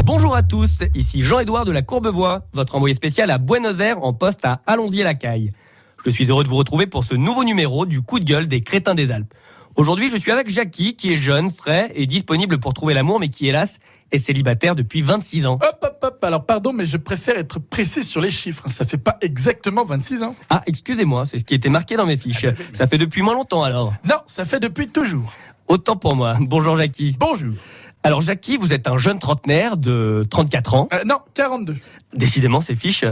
Bonjour à tous, ici Jean-Édouard de la Courbevoie, votre envoyé spécial à Buenos Aires en poste à Allondier-la-Caille. Je suis heureux de vous retrouver pour ce nouveau numéro du coup de gueule des crétins des Alpes. Aujourd'hui, je suis avec Jackie, qui est jeune, frais et disponible pour trouver l'amour, mais qui, hélas, est célibataire depuis 26 ans. Hop, alors pardon, mais je préfère être précis sur les chiffres. Ça fait pas exactement 26 ans. Ah, excusez-moi, c'est ce qui était marqué dans mes fiches. Ça fait depuis moins longtemps alors. Non, ça fait depuis toujours. Autant pour moi. Bonjour Jackie. Bonjour. Alors Jackie, vous êtes un jeune trentenaire de 34 ans. Non, 42. Décidément, c'est fiche.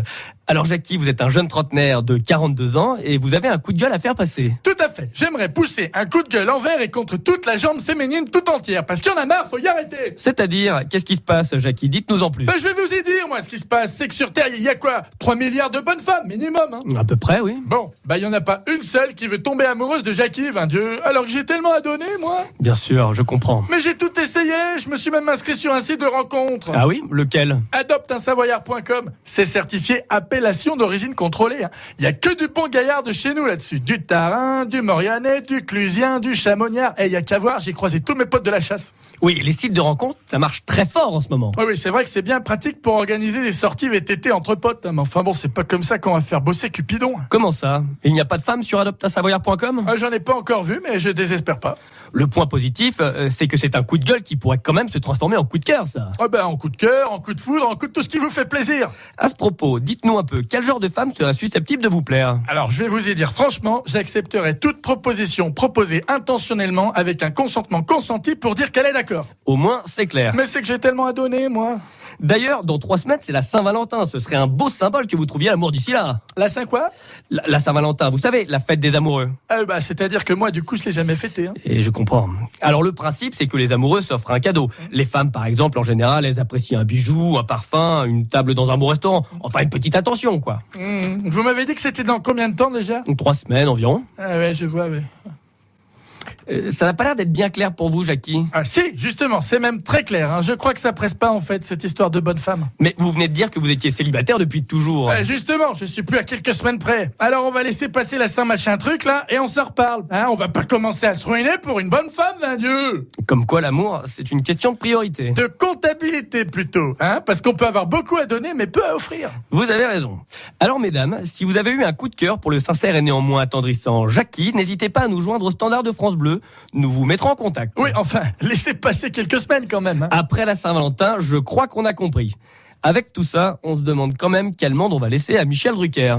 Alors Jackie, vous êtes un jeune trentenaire de 42 ans et vous avez un coup de gueule à faire passer. Tout à fait. J'aimerais pousser un coup de gueule envers et contre toute la jambe féminine tout entière. Parce qu'il y en a marre, faut y arrêter. C'est-à-dire, qu'est-ce qui se passe, Jackie? Dites-nous en plus. Je vais vous y dire, moi, ce qui se passe. C'est que sur Terre, il y a quoi 3 milliards de bonnes femmes, minimum. Hein. À peu près, oui. Bon, il y en a pas une seule qui veut tomber amoureuse de Jackie, Dieu. Alors que j'ai tellement à donner, moi. Bien sûr, je comprends. Mais j'ai tout essayé. Je me suis même inscrit sur un site de rencontre. Ah oui? Lequel? Adopteunsavoyard.com. C'est certifié appellation d'origine contrôlée. Il y a que du bon gaillard de chez nous là-dessus. Du Tarin, du Morianais, du Clusien, du Chamonniard. Et il y a qu'à voir, j'ai croisé tous mes potes de la chasse. Oui, les sites de rencontres, ça marche très fort en ce moment. Oui, c'est vrai que c'est bien pratique pour organiser des sorties VTT entre potes. Mais enfin bon, c'est pas comme ça qu'on va faire bosser Cupidon. Comment ça? Il n'y a pas de femmes sur adopteunsavoyard.com? J'en ai pas encore vu, mais je désespère pas. Le point positif, c'est que c'est un coup de gueule qui pourrait quand même se transformer en coup de cœur, ça. En coup de cœur, en coup de foudre, en coup de tout ce qui vous fait plaisir. À ce propos, dites-nous un peu, quel genre de femme serait susceptible de vous plaire? Alors, je vais vous y dire franchement, j'accepterai toute proposition proposée intentionnellement avec un consentement consenti pour dire qu'elle est d'accord. Au moins, c'est clair. Mais c'est que j'ai tellement à donner, moi. D'ailleurs, dans 3 semaines, c'est la Saint-Valentin. Ce serait un beau symbole que vous trouviez l'amour d'ici là. La Saint quoi? La Saint-Valentin, vous savez, la fête des amoureux. C'est-à-dire que moi, du coup, je l'ai jamais fêté. Hein. Et je comprends. Alors le principe, c'est que les amoureux s'offrent un cadeau. Les femmes, par exemple, en général, elles apprécient un bijou, un parfum, une table dans un bon restaurant. Enfin, une petite attention, quoi. Vous m'avez dit que c'était dans combien de temps déjà? 3 semaines environ. Ah ouais, je vois, ouais. Ça n'a pas l'air d'être bien clair pour vous, Jackie. Ah si, justement, c'est même très clair. Hein. Je crois que ça presse pas, en fait, cette histoire de bonne femme. Mais vous venez de dire que vous étiez célibataire depuis toujours. Justement, je suis plus à quelques semaines près. Alors on va laisser passer la Saint-Machin-truc, là, et on s'en reparle. Hein, on va pas commencer à se ruiner pour une bonne femme, Dieu. Comme quoi, l'amour, c'est une question de priorité. De comptabilité, plutôt. Hein, parce qu'on peut avoir beaucoup à donner, mais peu à offrir. Vous avez raison. Alors, mesdames, si vous avez eu un coup de cœur pour le sincère et néanmoins attendrissant Jackie, n'hésitez pas à nous joindre au standard de France Bleu. Nous vous mettrons en contact. Oui, enfin, laissez passer quelques semaines quand même. Hein. Après la Saint-Valentin, je crois qu'on a compris. Avec tout ça, on se demande quand même quel monde on va laisser à Michel Drucker.